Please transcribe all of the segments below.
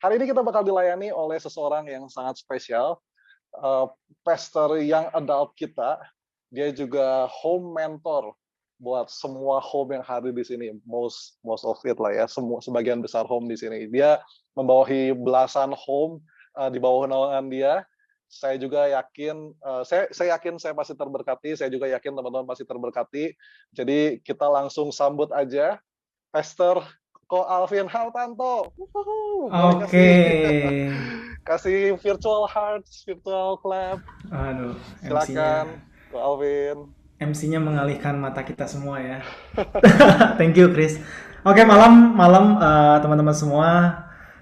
Hari ini kita bakal dilayani oleh seseorang yang sangat spesial, eee, pastor young adult kita. Dia juga home mentor buat semua home yang hadir di sini, most most of it lah ya, sebagian besar home di sini. Dia membawahi belasan home, di bawah naungan dia. Saya juga yakin, saya yakin saya pasti terberkati, saya juga yakin teman-teman pasti terberkati. Jadi kita langsung sambut aja Pastor Ko Alvin Hartanto. Boleh Oke. kasih virtual hearts, virtual clap. Aduh, MC-nya Silakan Ko Alvin. MC-nya mengalihkan mata kita semua ya. Thank you, Chris. Oke, malam teman-teman semua.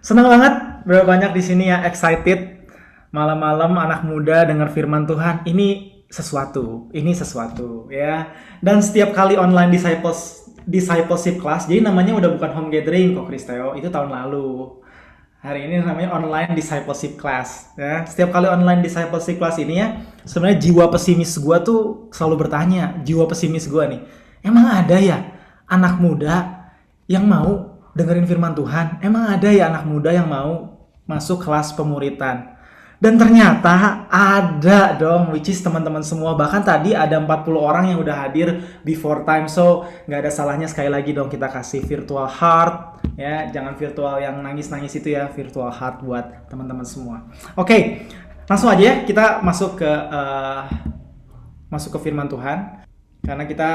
Senang banget berapa banyak di sini ya excited. Malam-malam anak muda dengar firman Tuhan. Ini sesuatu ya. Dan setiap kali online discipleship class, jadi namanya udah bukan home gathering kok Kristeo, itu tahun lalu. Hari ini namanya online discipleship class ya. Setiap kali online discipleship class ini ya, sebenarnya jiwa pesimis gue tuh selalu bertanya, jiwa pesimis gue nih, emang ada ya anak muda yang mau dengerin firman Tuhan? Emang ada ya anak muda yang mau masuk kelas pemuritan? Dan ternyata ada dong, which is teman-teman semua. Bahkan tadi ada 40 orang yang udah hadir before time. So, nggak ada salahnya sekali lagi dong kita kasih virtual heart. Ya, jangan virtual yang nangis-nangis itu ya. Virtual heart buat teman-teman semua. Oke, langsung aja ya kita masuk ke firman Tuhan. Karena kita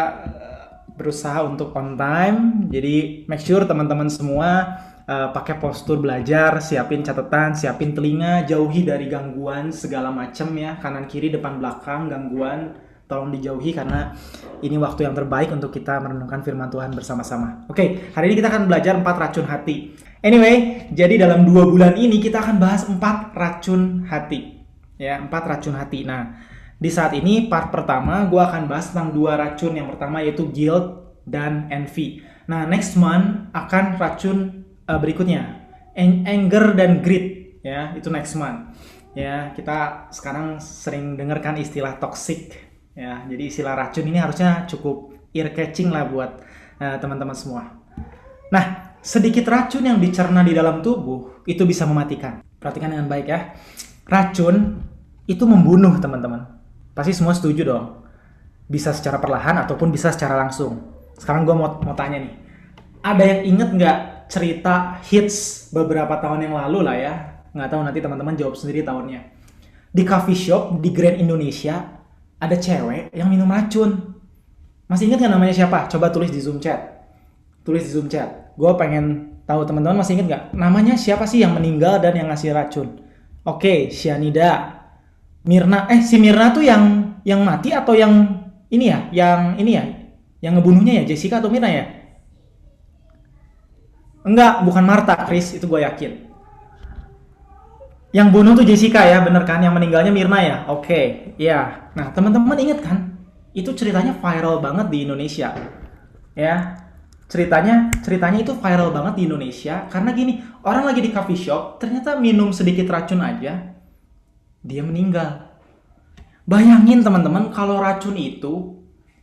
berusaha untuk on time. Jadi, make sure teman-teman semua pakai postur belajar, siapin catatan, siapin telinga, jauhi dari gangguan segala macam ya, kanan kiri depan belakang gangguan tolong dijauhi karena ini waktu yang terbaik untuk kita merenungkan firman Tuhan bersama-sama. Oke, hari ini kita akan belajar 4 racun hati. Anyway, jadi dalam 2 bulan ini kita akan bahas 4 racun hati. Ya, 4 racun hati. Nah, di saat ini part pertama gue akan bahas tentang 2 racun. Yang pertama yaitu guilt dan envy. Nah, next month akan racun berikutnya anger dan greed ya, itu next month ya. Kita sekarang sering dengarkan istilah toxic ya, jadi istilah racun ini harusnya cukup ear catching lah buat teman-teman semua. Nah, sedikit racun yang dicerna di dalam tubuh itu bisa mematikan. Perhatikan dengan baik ya, racun itu membunuh teman-teman, pasti semua setuju dong, bisa secara perlahan ataupun bisa secara langsung. Sekarang gue mau tanya nih, ada yang inget nggak cerita hits beberapa tahun yang lalu lah ya, nggak tahu, nanti teman-teman jawab sendiri tahunnya. Di coffee shop di Grand Indonesia ada cewek yang minum racun. Masih ingat nggak namanya siapa? Coba tulis di Zoom chat. Gue pengen tahu teman-teman masih ingat nggak namanya siapa sih yang meninggal dan yang ngasih racun. Oke, Cyanida. Mirna. Si Mirna tuh yang mati atau yang ini ya? Yang ngebunuhnya ya, Jessica atau Mirna ya? Enggak, bukan Martha, Chris, itu gue yakin. Yang bunuh tuh Jessica ya, bener kan? Yang meninggalnya Mirna ya? Oke, ya. Nah, teman-teman inget kan? Itu ceritanya viral banget di Indonesia. Ya, ceritanya itu viral banget di Indonesia karena gini, orang lagi di coffee shop, ternyata minum sedikit racun aja, dia meninggal. Bayangin teman-teman, kalau racun itu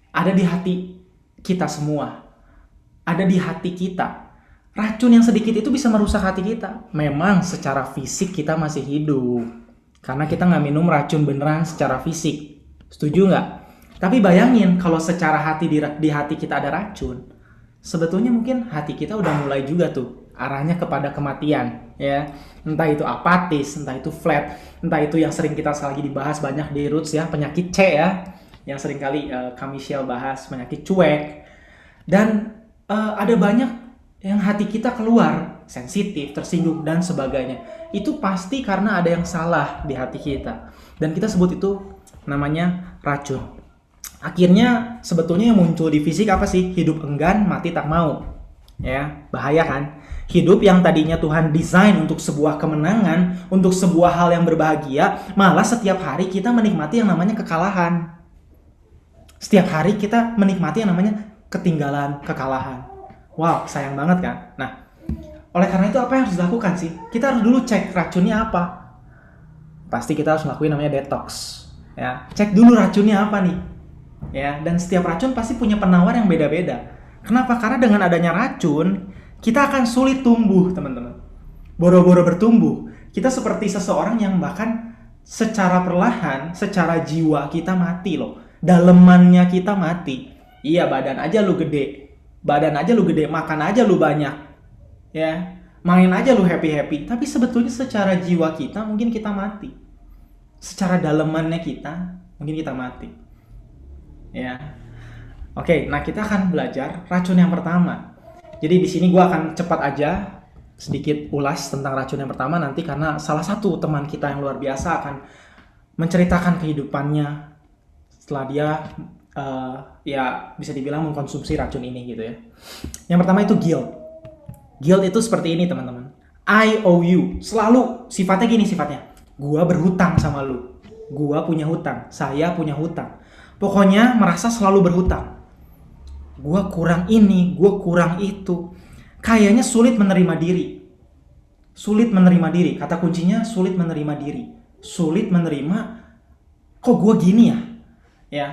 ada di hati kita semua, ada di hati kita. Racun yang sedikit itu bisa merusak hati kita. Memang secara fisik kita masih hidup, karena kita nggak minum racun beneran secara fisik. Setuju nggak? Tapi bayangin kalau secara hati di hati kita ada racun, sebetulnya mungkin hati kita udah mulai juga tuh arahnya kepada kematian ya. Entah itu apatis, entah itu flat, entah itu yang sering kita lagi dibahas banyak di Roots ya, penyakit C ya, yang sering kali kami Michelle bahas, penyakit cuek. Dan ada banyak yang hati kita keluar sensitif, tersinggung dan sebagainya. Itu pasti karena ada yang salah di hati kita, dan kita sebut itu namanya racun. Akhirnya sebetulnya yang muncul di fisik apa sih? Hidup enggan, mati tak mau. Ya, bahaya kan? Hidup yang tadinya Tuhan desain untuk sebuah kemenangan, untuk sebuah hal yang berbahagia, malah setiap hari kita menikmati yang namanya kekalahan. Setiap hari kita menikmati yang namanya ketinggalan, kekalahan. Wow, sayang banget kan? Nah, oleh karena itu apa yang harus dilakukan sih? Kita harus dulu cek racunnya apa. Pasti kita harus ngelakuin namanya detox. Ya, cek dulu racunnya apa nih. Ya, dan setiap racun pasti punya penawar yang beda-beda. Kenapa? Karena dengan adanya racun, kita akan sulit tumbuh, teman-teman. boro-boro bertumbuh. Kita seperti seseorang yang bahkan secara perlahan, secara jiwa kita mati loh. Dalemannya kita mati. Iya, badan aja lu gede. Badan aja lu gede, makan aja lu banyak. Ya, main aja lu happy-happy. Tapi sebetulnya secara jiwa kita mungkin kita mati. Secara dalemannya kita mungkin kita mati. Ya. Oke, nah kita akan belajar racun yang pertama. Jadi di sini gue akan cepat aja sedikit ulas tentang racun yang pertama nanti, karena salah satu teman kita yang luar biasa akan menceritakan kehidupannya setelah dia ya bisa dibilang mengkonsumsi racun ini gitu ya. Yang pertama itu guilt. Guilt itu seperti ini teman-teman. I owe you. Selalu sifatnya gini sifatnya. Gua berhutang sama lu. Gua punya hutang. Saya punya hutang. Pokoknya merasa selalu berhutang. Gua kurang ini, gua kurang itu. Kayaknya sulit menerima diri. Sulit menerima diri. Kata kuncinya sulit menerima diri. Sulit menerima, kok gue gini ya? Ya,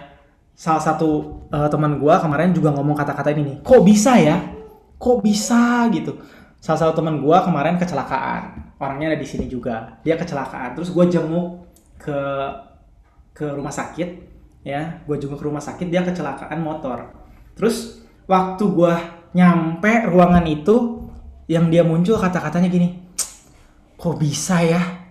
salah satu teman gue kemarin juga ngomong kata-kata ini nih. Kok bisa ya? Kok bisa gitu? Salah satu teman gue kemarin kecelakaan. Orangnya ada di sini juga. Dia kecelakaan. Terus gue jenguk ke rumah sakit. Ya, gue jenguk ke rumah sakit. Dia kecelakaan motor. Terus waktu gue nyampe ruangan itu, yang dia muncul kata-katanya gini, kok bisa ya?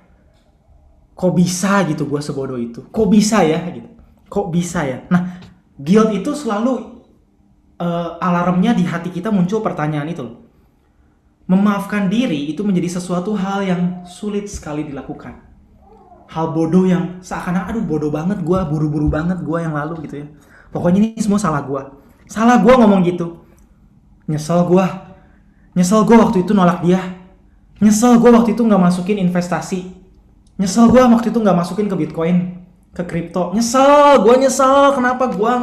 Kok bisa gitu, gue sebodoh itu. Kok bisa ya gitu. Kok bisa ya? Nah, guilt itu selalu alarmnya di hati kita muncul pertanyaan itu loh. Memaafkan diri itu menjadi sesuatu hal yang sulit sekali dilakukan. Hal bodoh yang seakan-akan aduh bodoh banget gue, buru-buru banget gue yang lalu gitu ya. Pokoknya ini semua salah gue. Salah gue ngomong gitu. Nyesel gue waktu itu nolak dia. Nyesel gue waktu itu gak masukin investasi. Nyesel gue waktu itu gak masukin ke Bitcoin, ke kripto. Nyesel kenapa gue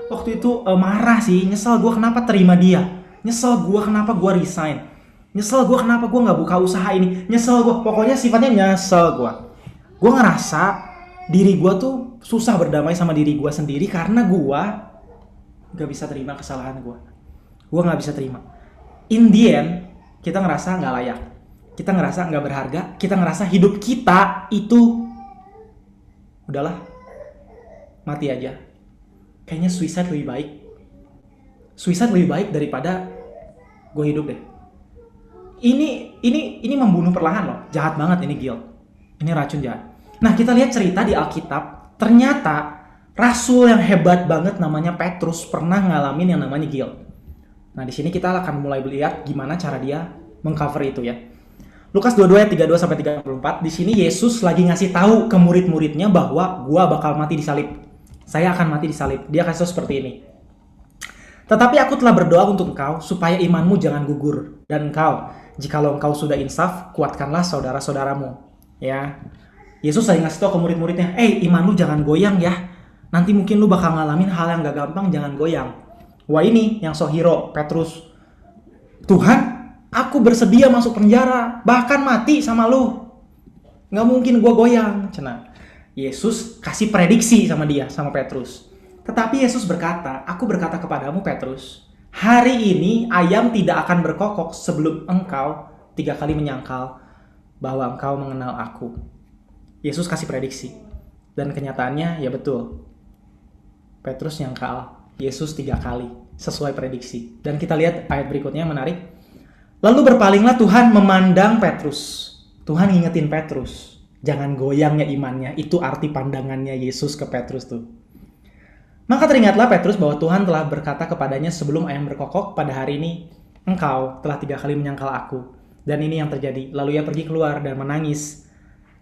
waktu itu marah sih. Nyesel gue kenapa terima dia. Nyesel gue kenapa gue resign. Nyesel gue kenapa gue gak buka usaha ini. Nyesel gue, pokoknya sifatnya nyesel gue. Gue ngerasa diri gue tuh susah berdamai sama diri gue sendiri karena gue gak bisa terima kesalahan gue. Gue gak bisa terima. In the end, kita ngerasa gak layak. Kita ngerasa gak berharga. Kita ngerasa hidup kita itu udahlah, mati aja. Kayaknya suicide lebih baik. Suicide lebih baik daripada gue hidup deh. Ini membunuh perlahan loh. Jahat banget ini guilt. Ini racun jahat. Nah, kita lihat cerita di Alkitab. Ternyata rasul yang hebat banget namanya Petrus pernah ngalamin yang namanya guilt. Nah, di sini kita akan mulai lihat gimana cara dia mengcover itu ya. Lukas 22 ayat 32 sampai 34. Di sini Yesus lagi ngasih tahu ke murid-muridnya bahwa gua bakal mati di salib. Saya akan mati di salib. Dia kasih seperti ini. Tetapi aku telah berdoa untuk engkau supaya imanmu jangan gugur, dan engkau, jikalau engkau sudah insaf, kuatkanlah saudara-saudaramu. Ya. Yesus lagi ngasih tahu ke murid-muridnya, iman lu jangan goyang ya. Nanti mungkin lu bakal ngalamin hal yang gak gampang, jangan goyang. Wah, ini yang so hero, Petrus. Tuhan, aku bersedia masuk penjara, bahkan mati sama lu. Gak mungkin gue goyang. Cenah. Yesus kasih prediksi sama dia, sama Petrus. Tetapi Yesus berkata, aku berkata kepadamu Petrus, hari ini ayam tidak akan berkokok sebelum engkau 3 kali menyangkal bahwa engkau mengenal aku. Yesus kasih prediksi. Dan kenyataannya ya betul. Petrus nyangkal Yesus 3 kali sesuai prediksi. Dan kita lihat ayat berikutnya yang menarik. Lalu berpalinglah Tuhan memandang Petrus. Tuhan ngingetin Petrus. Jangan goyangnya imannya. Itu arti pandangannya Yesus ke Petrus tuh. Maka teringatlah Petrus bahwa Tuhan telah berkata kepadanya sebelum ayam berkokok pada hari ini. Engkau telah 3 kali menyangkal aku. Dan ini yang terjadi. Lalu ia pergi keluar dan menangis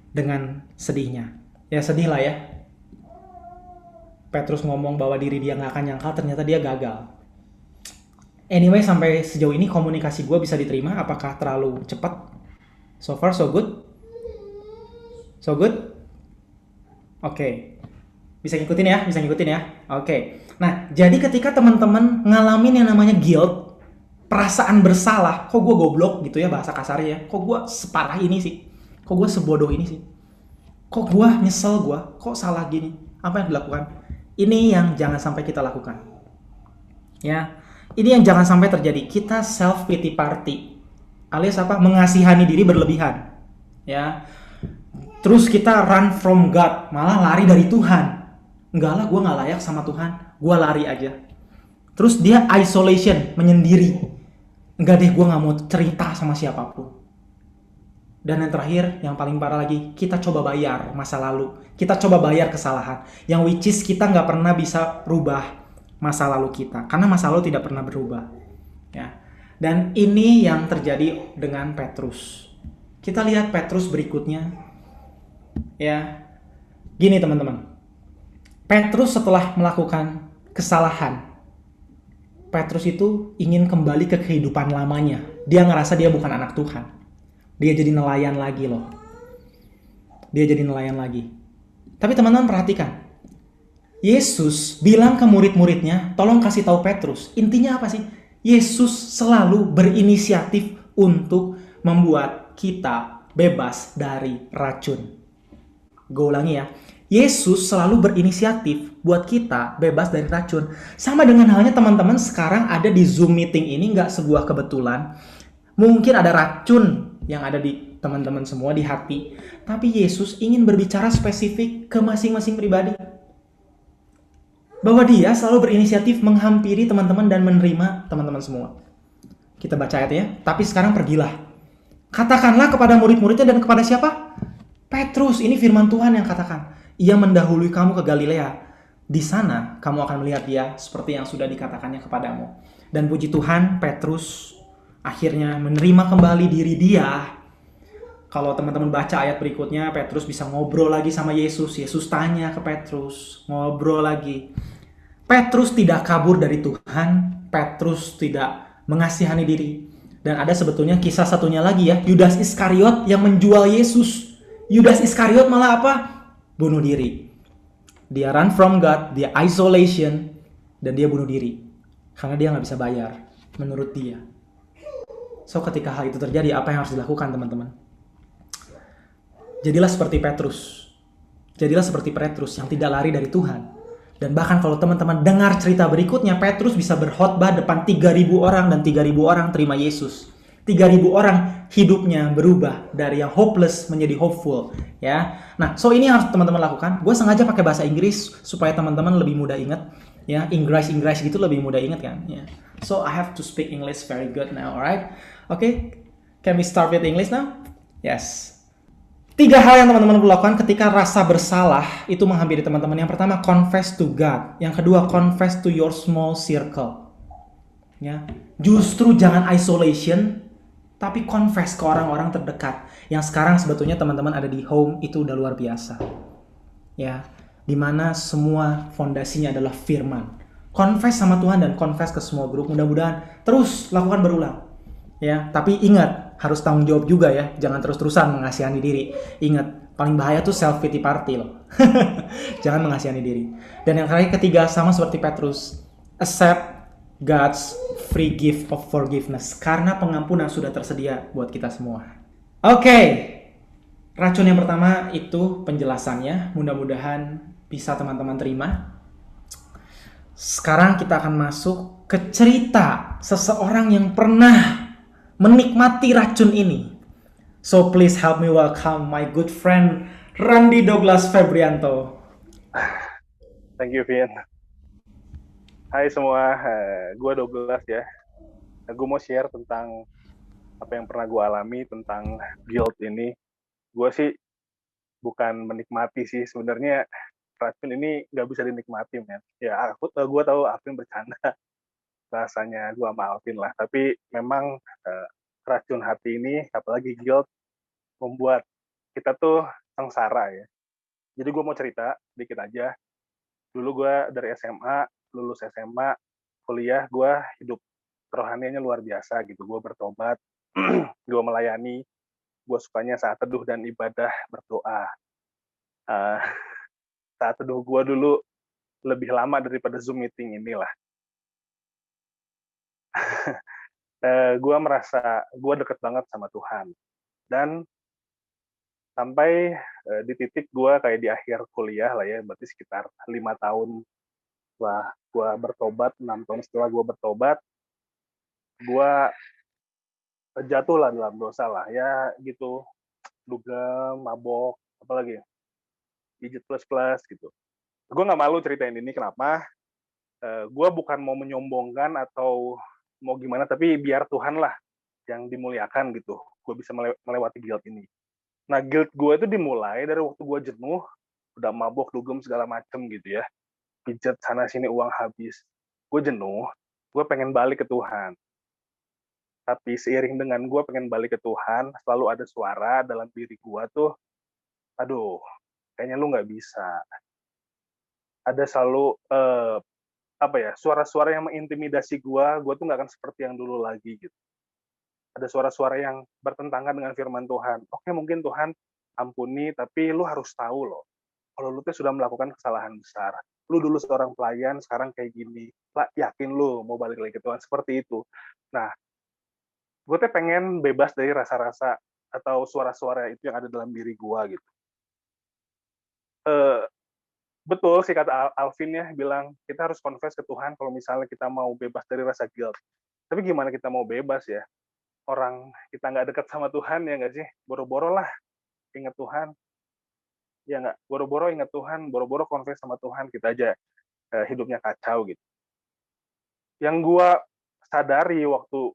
dengan sedihnya. Ya sedih lah ya. Petrus ngomong bahwa diri dia gak akan nyangkal, ternyata dia gagal. Anyway, sampai sejauh ini komunikasi gue bisa diterima. Apakah terlalu cepat? So far, so good? So good? Oke. Bisa ngikutin ya? Oke. Nah, jadi ketika teman-teman ngalamin yang namanya guilt, perasaan bersalah, kok gue goblok gitu ya bahasa kasarnya ya. Kok gue separah ini sih? Kok gue sebodoh ini sih? Kok gue nyesel gue? Kok salah gini? Apa yang dilakukan? Ini yang jangan sampai kita lakukan. Ya. Ini yang jangan sampai terjadi. Kita self pity party. alias apa? Mengasihani diri berlebihan. Ya. Terus kita run from God, malah lari dari Tuhan. Enggak lah, gue nggak layak sama Tuhan, gue lari aja. Terus dia isolation, menyendiri. Enggak deh, gue nggak mau cerita sama siapapun. Dan yang terakhir, yang paling parah lagi, kita coba bayar masa lalu. Kita coba bayar kesalahan. Yang which is kita nggak pernah bisa rubah masa lalu kita. Karena masa lalu tidak pernah berubah. Ya. Dan ini yang terjadi dengan Petrus. Kita lihat Petrus berikutnya. Ya, gini teman-teman. Petrus setelah melakukan kesalahan, Petrus itu ingin kembali ke kehidupan lamanya. Dia ngerasa dia bukan anak Tuhan. Dia jadi nelayan lagi loh. Dia jadi nelayan lagi. Tapi teman-teman perhatikan. Yesus bilang ke murid-muridnya, tolong kasih tahu Petrus. Intinya apa sih? Yesus selalu berinisiatif untuk membuat kita bebas dari racun. Gue ulangi ya. Yesus selalu berinisiatif buat kita bebas dari racun. Sama dengan halnya teman-teman sekarang ada di Zoom meeting ini nggak sebuah kebetulan. Mungkin ada racun yang ada di teman-teman semua di hati. Tapi Yesus ingin berbicara spesifik ke masing-masing pribadi. Bahwa dia selalu berinisiatif menghampiri teman-teman dan menerima teman-teman semua. Kita baca ayatnya. Tapi sekarang pergilah. Katakanlah kepada murid-muridnya dan kepada siapa? Petrus, ini firman Tuhan yang katakan. Ia mendahului kamu ke Galilea. Di sana kamu akan melihat dia seperti yang sudah dikatakannya kepadamu. Dan puji Tuhan, Petrus akhirnya menerima kembali diri dia. Kalau teman-teman baca ayat berikutnya, Petrus bisa ngobrol lagi sama Yesus. Yesus tanya ke Petrus, ngobrol lagi. Petrus tidak kabur dari Tuhan. Petrus tidak mengasihani diri. Dan ada sebetulnya kisah satunya lagi ya, Yudas Iskariot yang menjual Yesus. Yudas Iskariot malah apa? Bunuh diri. Dia run from God, dia isolation, dan dia bunuh diri. Karena dia nggak bisa bayar, menurut dia. So ketika hal itu terjadi, apa yang harus dilakukan teman-teman? Jadilah seperti Petrus. Jadilah seperti Petrus yang tidak lari dari Tuhan. Dan bahkan kalau teman-teman dengar cerita berikutnya, Petrus bisa berkhotbah depan 3.000 orang dan 3.000 orang terima Yesus. 3.000 orang hidupnya berubah dari yang hopeless menjadi hopeful, ya. Nah, so ini harus teman-teman lakukan. Gue sengaja pakai bahasa Inggris supaya teman-teman lebih mudah ingat, ya. Inggris gitu lebih mudah ingat kan, ya. So I have to speak English very good now, alright? Okay, can we start with English now? Yes. 3 hal yang teman-teman perlu lakukan ketika rasa bersalah itu menghampiri teman-teman. Yang pertama, confess to God. Yang kedua, confess to your small circle. Ya, justru jangan isolation, tapi confess ke orang-orang terdekat. Yang sekarang sebetulnya teman-teman ada di home itu udah luar biasa. Ya, dimana semua fondasinya adalah firman. Confess sama Tuhan dan confess ke semua grup. Mudah-mudahan terus lakukan berulang. Ya, tapi ingat, harus tanggung jawab juga ya. Jangan terus-terusan mengasihani diri. Ingat, paling bahaya tuh self pity party loh. Jangan mengasihani diri. Dan yang terakhir ketiga sama seperti Petrus, accept God's free gift of forgiveness. Karena pengampunan sudah tersedia buat kita semua. Oke. Racun yang pertama itu penjelasannya. Mudah-mudahan bisa teman-teman terima. Sekarang kita akan masuk ke cerita seseorang yang pernah menikmati racun ini. So please help me welcome my good friend Randy Douglas Febrianto. Thank you, Vin. Hai semua, gue Douglas ya. Gue mau share tentang apa yang pernah gue alami tentang guilt ini. Gue sih bukan menikmati sih, sebenarnya racun ini nggak bisa dinikmati, men. Ya, gue tahu Alvin bercanda, bahasanya gue sama Alvin lah. Tapi memang racun hati ini, apalagi guilt, membuat kita tuh sengsara ya. Jadi gue mau cerita dikit aja. Dulu gue dari SMA, lulus SMA, kuliah, gue hidup rohanianya luar biasa gitu. Gue bertobat, gue melayani, gue sukanya saat teduh dan ibadah berdoa. Saat teduh gue dulu lebih lama daripada Zoom meeting inilah. Gue merasa gue deket banget sama Tuhan. Dan sampai di titik gue kayak di akhir kuliah lah ya, berarti sekitar 5 tahun setelah gue bertobat, 6 tahun setelah gue bertobat, gue jatuh lah dalam dosa lah ya gitu, dugem, mabok, apalagi gadget plus gitu. Gue nggak malu ceritain ini kenapa? Gue bukan mau menyombongkan atau mau gimana, tapi biar Tuhan lah yang dimuliakan gitu. Gue bisa melewati guilt ini. Nah, guilt gue itu dimulai dari waktu gue jenuh, udah mabok, dugem segala macem gitu ya. Pijet sana sini uang habis. Gue jenuh, gue pengen balik ke Tuhan. Tapi seiring dengan gue pengen balik ke Tuhan, selalu ada suara dalam diri gue tuh, aduh, kayaknya lu nggak bisa. Ada selalu suara-suara yang mengintimidasi gue tuh nggak akan seperti yang dulu lagi gitu. Ada suara-suara yang bertentangan dengan firman Tuhan. Oke, mungkin Tuhan ampuni, tapi lu harus tahu loh, kalau lu tuh sudah melakukan kesalahan besar. Lu dulu seorang pelayan, sekarang kayak gini. Yakin lu mau balik lagi ke Tuhan? Seperti itu. Nah, gue tuh pengen bebas dari rasa-rasa atau suara-suara itu yang ada dalam diri gue gitu. Betul sih kata Alvin ya, bilang kita harus confess ke Tuhan kalau misalnya kita mau bebas dari rasa guilt. Tapi gimana kita mau bebas ya? Orang kita nggak dekat sama Tuhan ya nggak sih? Boro-boro lah ingat Tuhan. Ya nggak? Boro-boro ingat Tuhan, boro-boro confess sama Tuhan, kita aja hidupnya kacau gitu. Yang gue sadari waktu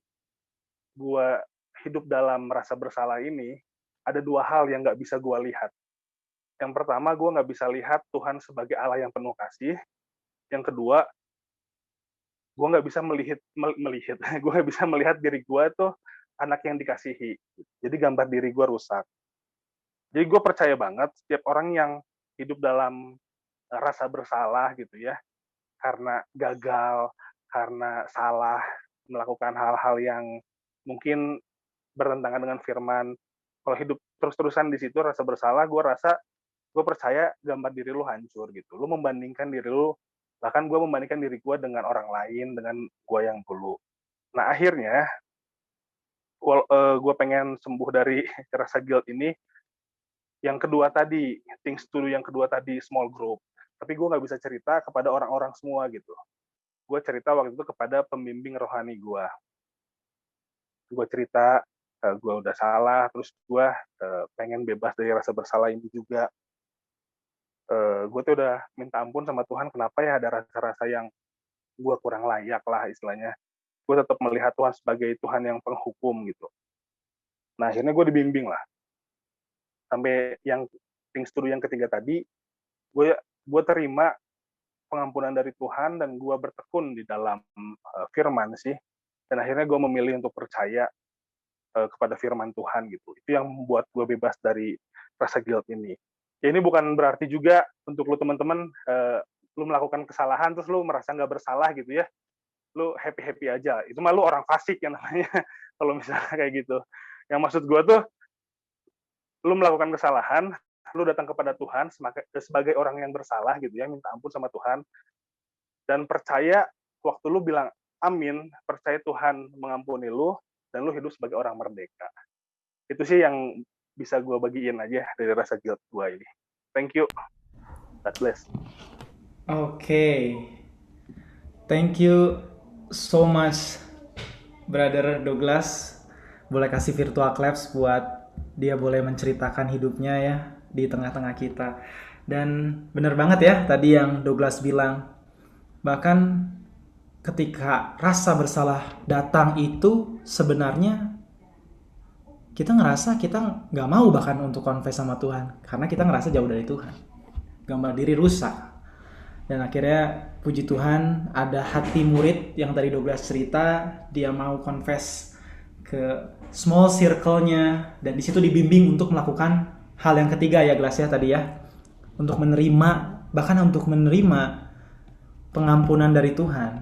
gue hidup dalam rasa bersalah ini, ada dua hal yang nggak bisa gue lihat. Yang pertama, gue nggak bisa lihat Tuhan sebagai Allah yang penuh kasih. Yang kedua, gue nggak bisa gue nggak bisa melihat diri gue tuh anak yang dikasihi. Jadi gambar diri gue rusak. Jadi gue percaya banget setiap orang yang hidup dalam rasa bersalah gitu ya, karena gagal, karena salah, melakukan hal-hal yang mungkin bertentangan dengan firman, kalau hidup terus-terusan di situ rasa bersalah, gue percaya gambar diri lu hancur gitu. Lu membandingkan diri lu, bahkan gue membandingkan diri gue dengan orang lain, dengan gue yang dulu. Nah akhirnya, gue pengen sembuh dari rasa guilt ini. Yang kedua tadi, things to do yang kedua tadi, small group. Tapi gue nggak bisa cerita kepada orang-orang semua gitu. Gue cerita waktu itu kepada pembimbing rohani gue. Gue cerita, gue udah salah, terus gue pengen bebas dari rasa bersalah ini juga. Gue tuh udah minta ampun sama Tuhan, kenapa ya ada rasa-rasa yang gue kurang layak lah istilahnya. Gue tetap melihat Tuhan sebagai Tuhan yang penghukum gitu. Nah akhirnya gue dibimbing lah. Sampai yang things to do yang ketiga tadi, gue terima pengampunan dari Tuhan dan gue bertekun di dalam firman sih. Dan akhirnya gue memilih untuk percaya kepada firman Tuhan gitu. Itu yang membuat gue bebas dari rasa guilt ini. Ya ini bukan berarti juga untuk lu teman-teman, lu melakukan kesalahan terus lu merasa nggak bersalah gitu ya. Lu happy-happy aja. Itu mah lu orang fasik yang namanya kalau misalnya kayak gitu. Yang maksud gue tuh, lu melakukan kesalahan, lu datang kepada Tuhan sebagai orang yang bersalah gitu ya, minta ampun sama Tuhan, dan percaya waktu lu bilang amin, percaya Tuhan mengampuni lu, dan lu hidup sebagai orang merdeka. Itu sih yang bisa gue bagiin aja dari rasa guilt gue ini. Thank you. God bless. Oke. Thank you so much, Brother Douglas. Boleh kasih virtual claps buat dia boleh menceritakan hidupnya ya di tengah-tengah kita. Dan benar banget ya tadi yang Douglas bilang. Bahkan ketika rasa bersalah datang itu sebenarnya kita ngerasa kita nggak mau bahkan untuk confess sama Tuhan. Karena kita ngerasa jauh dari Tuhan. Gambar diri rusak. Dan akhirnya puji Tuhan ada hati murid yang tadi Douglas cerita, dia mau confess ke small circle-nya dan di situ dibimbing untuk melakukan hal yang ketiga ya Glass ya tadi ya, untuk menerima, bahkan untuk menerima pengampunan dari Tuhan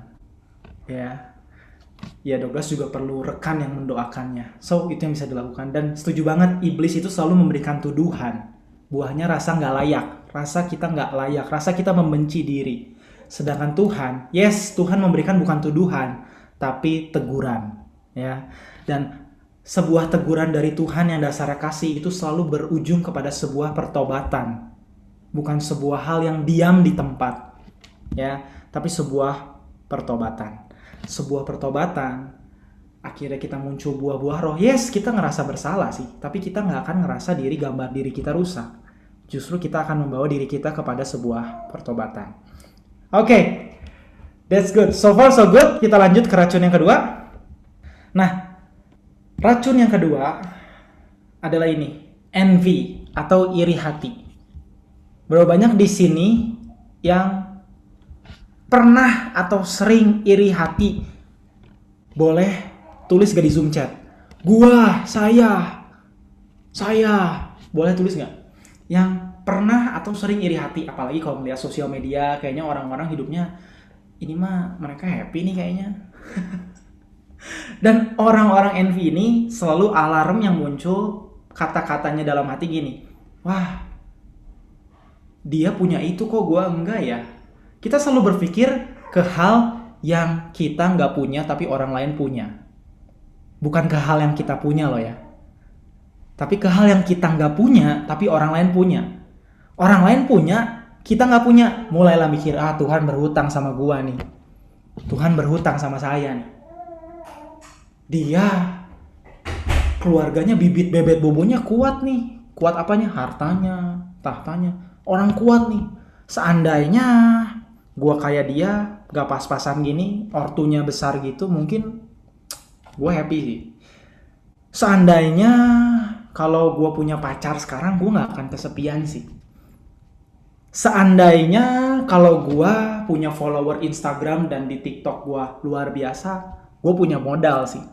ya Douglas juga perlu rekan yang mendoakannya. So itu yang bisa dilakukan. Dan setuju banget, iblis itu selalu memberikan tuduhan, buahnya rasa nggak layak, rasa kita nggak layak, rasa kita membenci diri. Sedangkan Tuhan, yes, Tuhan memberikan bukan tuduhan tapi teguran ya. Dan sebuah teguran dari Tuhan yang dasarnya kasih itu selalu berujung kepada sebuah pertobatan. Bukan sebuah hal yang diam di tempat. Ya, tapi sebuah pertobatan. Sebuah pertobatan akhirnya kita muncul buah-buah roh. Yes, kita ngerasa bersalah sih, tapi kita nggak akan ngerasa gambar diri kita rusak. Justru kita akan membawa diri kita kepada sebuah pertobatan. Oke, that's good. So far so good. Kita lanjut ke racun yang kedua. Nah, racun yang kedua adalah ini, envy atau iri hati. Berapa banyak di sini yang pernah atau sering iri hati? Boleh tulis gak di Zoom chat? Gua, saya. Boleh tulis gak? Yang pernah atau sering iri hati, apalagi kalau melihat sosial media, kayaknya orang-orang hidupnya ini mah mereka happy nih kayaknya. Dan orang-orang envy ini selalu alarm yang muncul, kata-katanya dalam hati gini, wah, dia punya itu kok gua enggak ya. Kita selalu berpikir ke hal yang kita nggak punya tapi orang lain punya. Bukan ke hal yang kita punya loh ya. Tapi ke hal yang kita nggak punya tapi orang lain punya. Orang lain punya, kita nggak punya. Mulailah mikir, Tuhan berhutang sama gua nih. Tuhan berhutang sama saya nih. Dia keluarganya bibit bebet bobonya kuat nih. Kuat apanya? Hartanya, tahtanya. Orang kuat nih. Seandainya gua kayak dia, gak pas-pasan gini, ortunya besar gitu, mungkin gua happy sih. Seandainya kalau gua punya pacar sekarang, gua gak akan kesepian sih. Seandainya kalau gua punya follower Instagram dan di TikTok gua luar biasa, gua punya modal sih.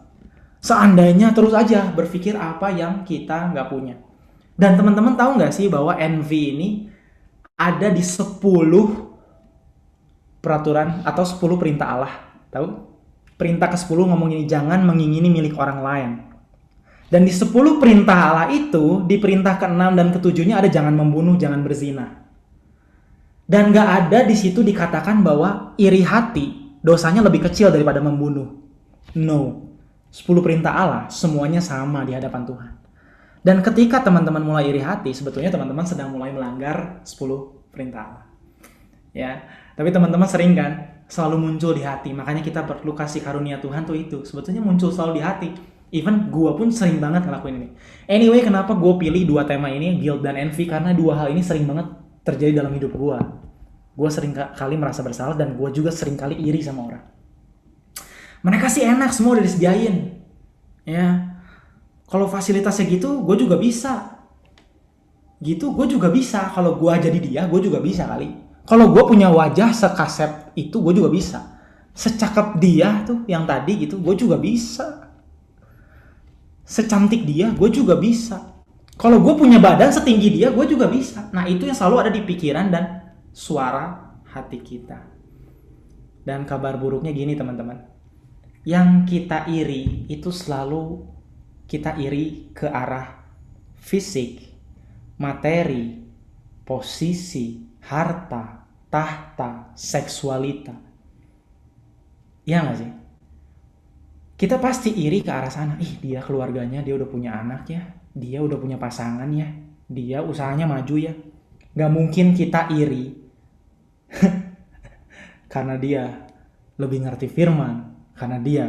Seandainya terus aja berpikir apa yang kita nggak punya. Dan teman-teman tahu nggak sih bahwa envy ini ada di 10 peraturan atau 10 perintah Allah. Tahu? Perintah ke-10 ngomong ini, jangan mengingini milik orang lain. Dan di 10 perintah Allah itu, di perintah ke-6 dan ke-7-nya ada jangan membunuh, jangan berzina. Dan nggak ada di situ dikatakan bahwa iri hati dosanya lebih kecil daripada membunuh. No. 10 perintah Allah semuanya sama di hadapan Tuhan. Dan ketika teman-teman mulai iri hati, sebetulnya teman-teman sedang mulai melanggar 10 perintah Allah. Ya, tapi teman-teman sering kan selalu muncul di hati. Makanya kita perlu kasih karunia Tuhan tuh itu. Sebetulnya muncul selalu di hati. Even gue pun sering banget ngelakuin ini. Anyway, kenapa gue pilih 2 tema ini, guilt dan envy? Karena 2 hal ini sering banget terjadi dalam hidup gue. Gue sering kali merasa bersalah dan gue juga sering kali iri sama orang. Mereka sih enak, semua udah disediain. Ya, kalau fasilitasnya gitu, gue juga bisa. Gitu, gue juga bisa. Kalau gue jadi dia, gue juga bisa kali. Kalau gue punya wajah sekasep itu, gue juga bisa. Secakep dia tuh, yang tadi gitu, gue juga bisa. Secantik dia, gue juga bisa. Kalau gue punya badan setinggi dia, gue juga bisa. Nah, itu yang selalu ada di pikiran dan suara hati kita. Dan kabar buruknya gini teman-teman. Yang kita iri itu selalu kita iri ke arah fisik, materi, posisi, harta, tahta, seksualita. Iya gak sih? Kita pasti iri ke arah sana. Ih, dia keluarganya, dia udah punya anak ya, dia udah punya pasangan ya, dia usahanya maju ya. Gak mungkin kita iri karena dia lebih ngerti firman, karena dia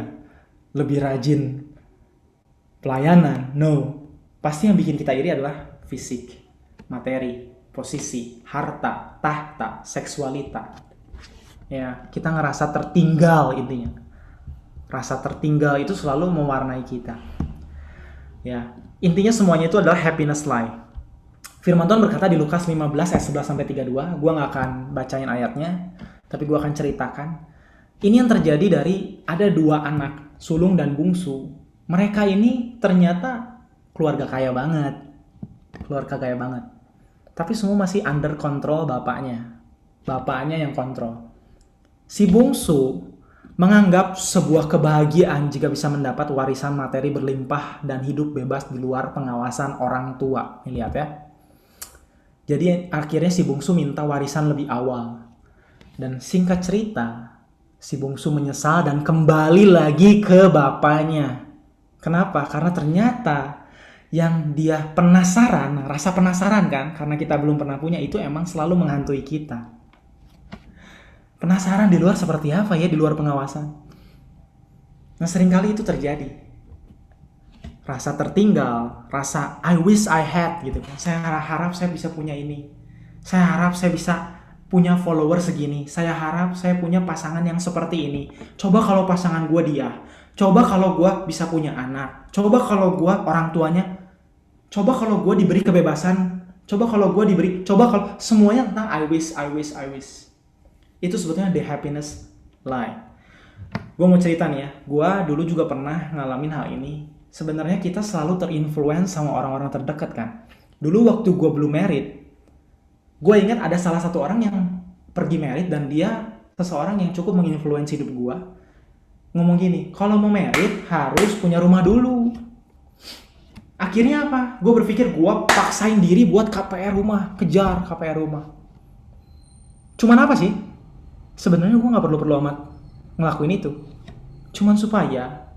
lebih rajin pelayanan. No. Pasti yang bikin kita iri adalah fisik, materi, posisi, harta, tahta, seksualita. Ya, kita ngerasa tertinggal intinya. Rasa tertinggal itu selalu mewarnai kita. Ya, intinya semuanya itu adalah happiness lie. Firman Tuhan berkata di Lukas 15 ayat 11-32, gua nggak akan bacain ayatnya, tapi gua akan ceritakan. Ini yang terjadi dari ada 2 anak, sulung dan bungsu. Mereka ini ternyata keluarga kaya banget. Tapi semua masih under control bapaknya. Bapaknya yang kontrol. Si bungsu menganggap sebuah kebahagiaan jika bisa mendapat warisan materi berlimpah dan hidup bebas di luar pengawasan orang tua. Ini lihat ya. Jadi akhirnya si bungsu minta warisan lebih awal. Dan singkat cerita, si bungsu menyesal dan kembali lagi ke bapaknya. Kenapa? Karena ternyata yang dia penasaran, rasa penasaran kan, karena kita belum pernah punya, itu emang selalu menghantui kita. Penasaran di luar seperti apa ya, di luar pengawasan. Nah, seringkali itu terjadi. Rasa tertinggal, rasa I wish I had gitu kan. Saya harap saya bisa punya ini. Saya harap saya bisa punya follower segini. Saya harap saya punya pasangan yang seperti ini. Coba kalau pasangan gue dia. Coba kalau gue bisa punya anak. Coba kalau gue orang tuanya. Coba kalau gue diberi kebebasan. Coba kalau gue diberi. Coba kalau semuanya tentang I wish, I wish, I wish. Itu sebetulnya the happiness lie. Gue mau cerita nih ya. Gue dulu juga pernah ngalamin hal ini. Sebenarnya kita selalu terinfluence sama orang-orang terdekat kan. Dulu waktu gue belum married, gue ingat ada salah satu orang yang pergi married dan dia seseorang yang cukup menginfluence hidup gue. Ngomong gini, kalau mau married harus punya rumah dulu. Akhirnya apa? Gue berpikir gue paksain diri buat KPR rumah, kejar KPR rumah. Cuman apa sih? Sebenarnya gue nggak perlu amat ngelakuin itu. Cuman supaya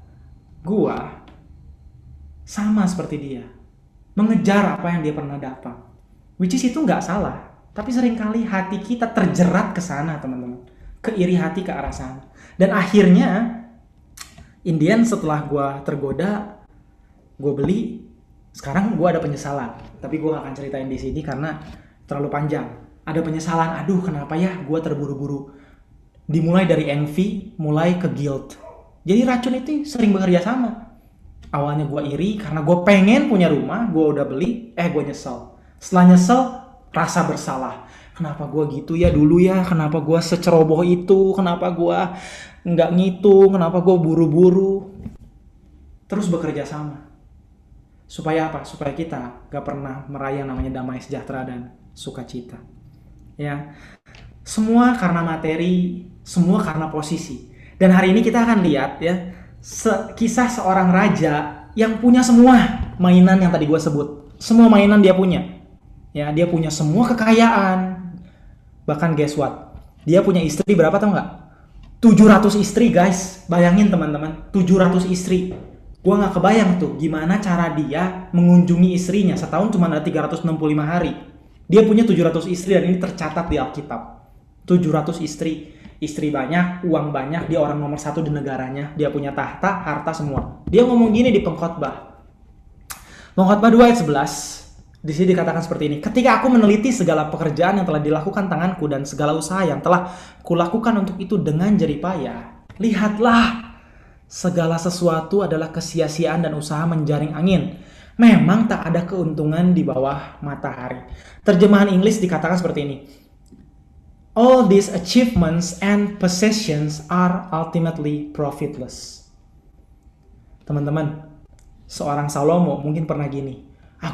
gue sama seperti dia, mengejar apa yang dia pernah dapat. Which is itu nggak salah, tapi seringkali hati kita terjerat ke sana, teman-teman. Ke iri hati ke arah sana. Dan akhirnya, in the end setelah gue tergoda, gue beli. Sekarang gue ada penyesalan, tapi gue gak akan ceritain di sini karena terlalu panjang. Ada penyesalan, aduh kenapa ya gue terburu-buru. Dimulai dari envy, mulai ke guilt. Jadi racun itu sering bekerja sama. Awalnya gue iri karena gue pengen punya rumah, gue udah beli, gue nyesel. Setelah nyesel, rasa bersalah. Kenapa gue gitu ya dulu ya, kenapa gue seceroboh itu, kenapa gue nggak ngitung, kenapa gue buru-buru. Terus bekerja sama. Supaya apa? Supaya kita gak pernah meraih yang namanya damai sejahtera dan sukacita. Ya, semua karena materi, semua karena posisi. Dan hari ini kita akan lihat ya, kisah seorang raja yang punya semua mainan yang tadi gue sebut. Semua mainan dia punya. Ya, dia punya semua kekayaan. Bahkan guess what? Dia punya istri berapa tau nggak? 700 istri guys. Bayangin teman-teman, 700 istri. Gue gak kebayang tuh gimana cara dia mengunjungi istrinya. Setahun cuma ada 365 hari. Dia punya 700 istri dan ini tercatat di Alkitab. 700 istri. Istri banyak, uang banyak, dia orang nomor 1 di negaranya. Dia punya tahta, harta semua. Dia ngomong gini di Pengkhotbah. Pengkhotbah 2 ayat 11. Di sini dikatakan seperti ini. Ketika aku meneliti segala pekerjaan yang telah dilakukan tanganku dan segala usaha yang telah kulakukan untuk itu dengan jeripayah. Lihatlah. Segala sesuatu adalah kesia-siaan dan usaha menjaring angin. Memang tak ada keuntungan di bawah matahari. Terjemahan Inggris dikatakan seperti ini. All these achievements and possessions are ultimately profitless. Teman-teman, seorang Salomo mungkin pernah gini.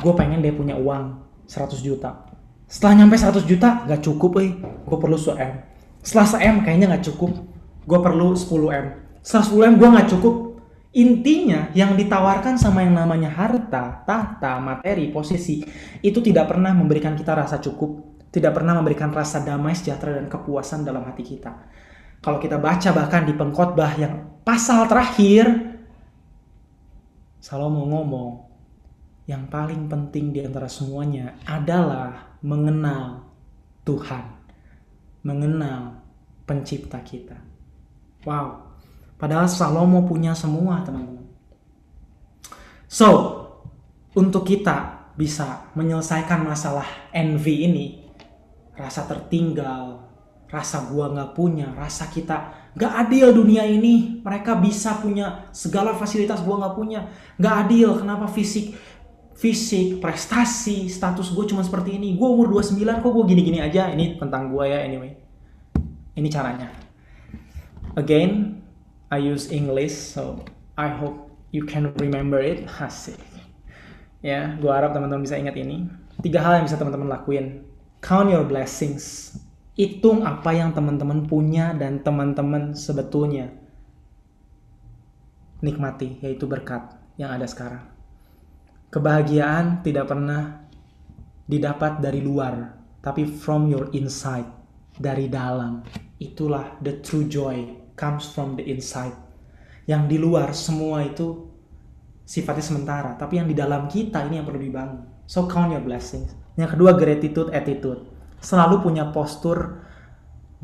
Gue pengen dia punya uang 100 juta. Setelah nyampe 100 juta, gak cukup gue perlu 1M. Setelah 1M kayaknya gak cukup. Gue perlu 10M. 110M gue gak cukup. Intinya yang ditawarkan sama yang namanya harta, tahta, materi, posisi itu tidak pernah memberikan kita rasa cukup, tidak pernah memberikan rasa damai, sejahtera dan kepuasan dalam hati kita. Kalau kita baca bahkan di Pengkhotbah yang pasal terakhir, Salomo ngomong yang paling penting di antara semuanya adalah mengenal Tuhan, mengenal pencipta kita. Wow. Padahal Salomo punya semua, teman-teman. So, untuk kita bisa menyelesaikan masalah envy ini, rasa tertinggal, rasa gua gak punya, rasa kita gak adil dunia ini, mereka bisa punya segala fasilitas gua gak punya, gak adil, kenapa fisik, prestasi, status gua cuma seperti ini, gua umur 29 kok gua gini-gini aja. Ini tentang gua ya, anyway. Ini caranya. Again, I use English, so I hope you can remember it. Asik. Ya, gue harap teman-teman bisa ingat ini. 3 hal yang bisa teman-teman lakuin. Count your blessings. Hitung apa yang teman-teman punya dan teman-teman sebetulnya nikmati, yaitu berkat yang ada sekarang. Kebahagiaan tidak pernah didapat dari luar, tapi from your inside, dari dalam. Itulah the true joy. Comes from the inside. Yang di luar semua itu sifatnya sementara, tapi yang di dalam kita ini yang perlu dibangun. So count your blessings. Yang kedua, gratitude attitude. Selalu punya postur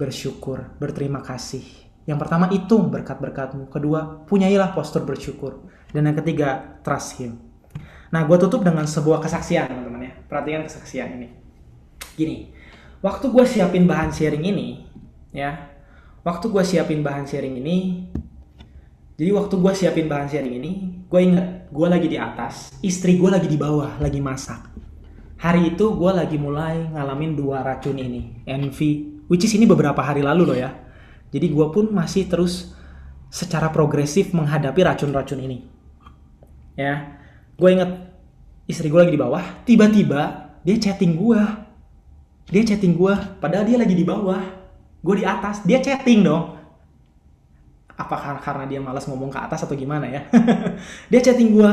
bersyukur, berterima kasih. Yang pertama, hitung berkat-berkatmu. Kedua, punyailah postur bersyukur. Dan yang ketiga, trust him. Nah, gue tutup dengan sebuah kesaksian, teman-teman ya. Perhatikan kesaksian ini. Gini, waktu gue siapin bahan sharing ini, ya. Waktu gue siapin bahan sharing ini, gue inget, gue lagi di atas, istri gue lagi di bawah, lagi masak. Hari itu gue lagi mulai ngalamin 2 racun ini, envy, which is ini beberapa hari lalu loh ya. Jadi gue pun masih terus secara progresif menghadapi racun-racun ini. Ya, gue inget istri gue lagi di bawah, tiba-tiba dia chatting gue, padahal dia lagi di bawah, gue di atas, dia chatting dong. Apakah karena dia malas ngomong ke atas atau gimana ya? Dia chatting gue,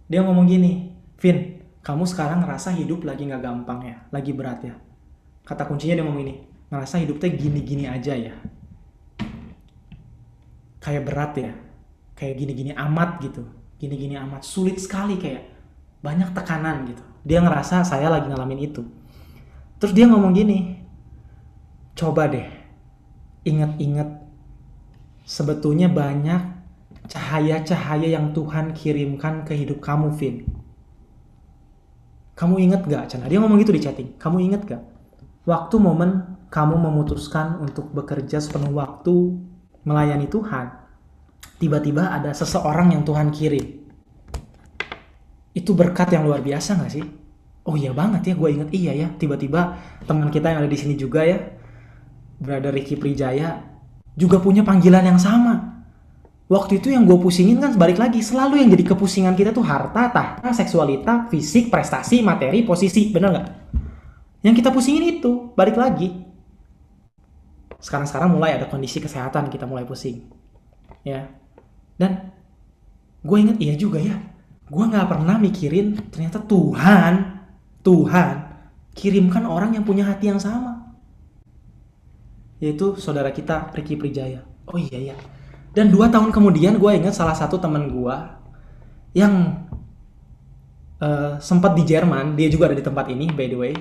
dia ngomong gini, Vin, kamu sekarang ngerasa hidup lagi nggak gampang ya, lagi berat ya. Kata kuncinya dia ngomong ini, ngerasa hidupnya gini-gini aja ya, kayak berat ya, kayak gini-gini amat gitu, gini-gini amat, sulit sekali, kayak banyak tekanan gitu. Dia ngerasa saya lagi ngalamin itu. Terus dia ngomong gini, coba deh ingat-ingat, sebetulnya banyak cahaya-cahaya yang Tuhan kirimkan ke hidup kamu, Vin. Kamu ingat gak? Cana dia ngomong gitu di chatting, kamu ingat gak waktu momen kamu memutuskan untuk bekerja sepenuh waktu melayani Tuhan, tiba-tiba ada seseorang yang Tuhan kirim. Itu berkat yang luar biasa gak sih? Oh iya banget ya, gue inget, iya ya, tiba-tiba teman kita yang ada di sini juga ya, Brother Ricky Prijaya, juga punya panggilan yang sama. Waktu itu yang gue pusingin kan balik lagi, selalu yang jadi kepusingan kita tuh harta, tahta, seksualitas, fisik, prestasi, materi, posisi, bener gak? Yang kita pusingin itu, balik lagi. Sekarang mulai ada kondisi kesehatan, kita mulai pusing. Ya. Dan gue inget, iya juga ya, gue gak pernah mikirin ternyata Tuhan kirimkan orang yang punya hati yang sama, yaitu saudara kita Ricky Prijaya. Oh iya ya. Dan 2 tahun kemudian gue ingat salah satu teman gue yang sempat di Jerman, dia juga ada di tempat ini by the way,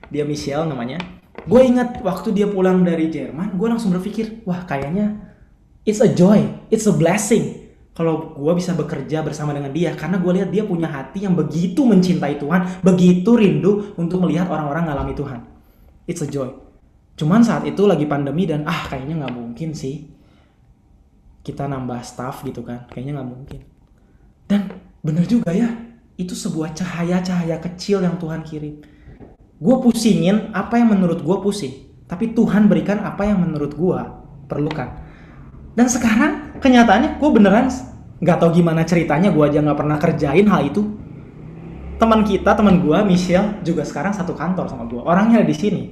dia Michelle namanya. Gue ingat waktu dia pulang dari Jerman, gue langsung berpikir, wah kayaknya it's a joy, it's a blessing kalau gue bisa bekerja bersama dengan dia, karena gue lihat dia punya hati yang begitu mencintai Tuhan, begitu rindu untuk melihat orang-orang ngalami Tuhan. It's a joy. Cuman saat itu lagi pandemi dan kayaknya nggak mungkin sih kita nambah staff gitu kan, kayaknya nggak mungkin. Dan bener juga ya, itu sebuah cahaya-cahaya kecil yang Tuhan kirim. Gue pusingin apa yang menurut gue pusing, tapi Tuhan berikan apa yang menurut gue perlukan. Dan sekarang kenyataannya gue beneran nggak tahu gimana ceritanya, gue aja nggak pernah kerjain hal itu. Teman gue Michelle juga sekarang satu kantor sama gue, orangnya ada di sini.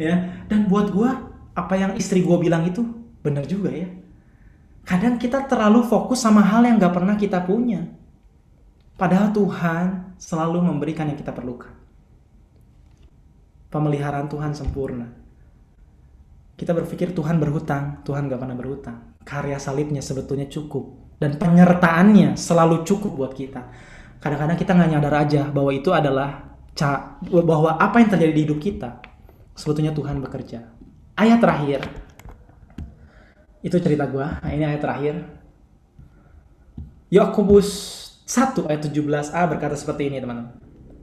Ya, dan buat gue apa yang istri gue bilang itu bener juga ya. Kadang kita terlalu fokus sama hal yang gak pernah kita punya, padahal Tuhan selalu memberikan yang kita perlukan. Pemeliharaan Tuhan sempurna. Kita berpikir Tuhan berhutang, Tuhan gak pernah berhutang. Karya salibnya sebetulnya cukup, dan penyertaannya selalu cukup buat kita. Kadang-kadang kita gak nyadar aja bahwa itu adalah bahwa apa yang terjadi di hidup kita sebetulnya Tuhan bekerja. Ayat terakhir, itu cerita gue. Nah, ini ayat terakhir. Yakobus 1 ayat 17a berkata seperti ini, teman-teman.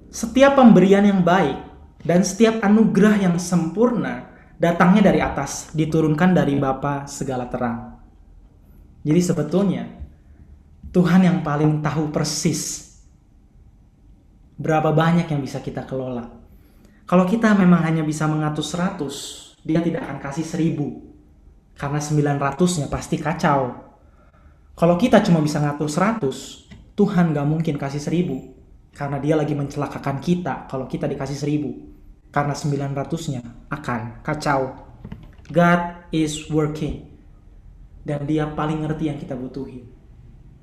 Setiap pemberian yang baik dan setiap anugerah yang sempurna datangnya dari atas, diturunkan dari Bapa segala terang. Jadi sebetulnya Tuhan yang paling tahu persis berapa banyak yang bisa kita kelola. Kalau kita memang hanya bisa mengatur 100, dia tidak akan kasih 1000. Karena 900-nya pasti kacau. Kalau kita cuma bisa ngatur 100, Tuhan gak mungkin kasih 1000. Karena dia lagi mencelakakan kita kalau kita dikasih 1000. Karena 900-nya akan kacau. God is working. Dan dia paling ngerti yang kita butuhin.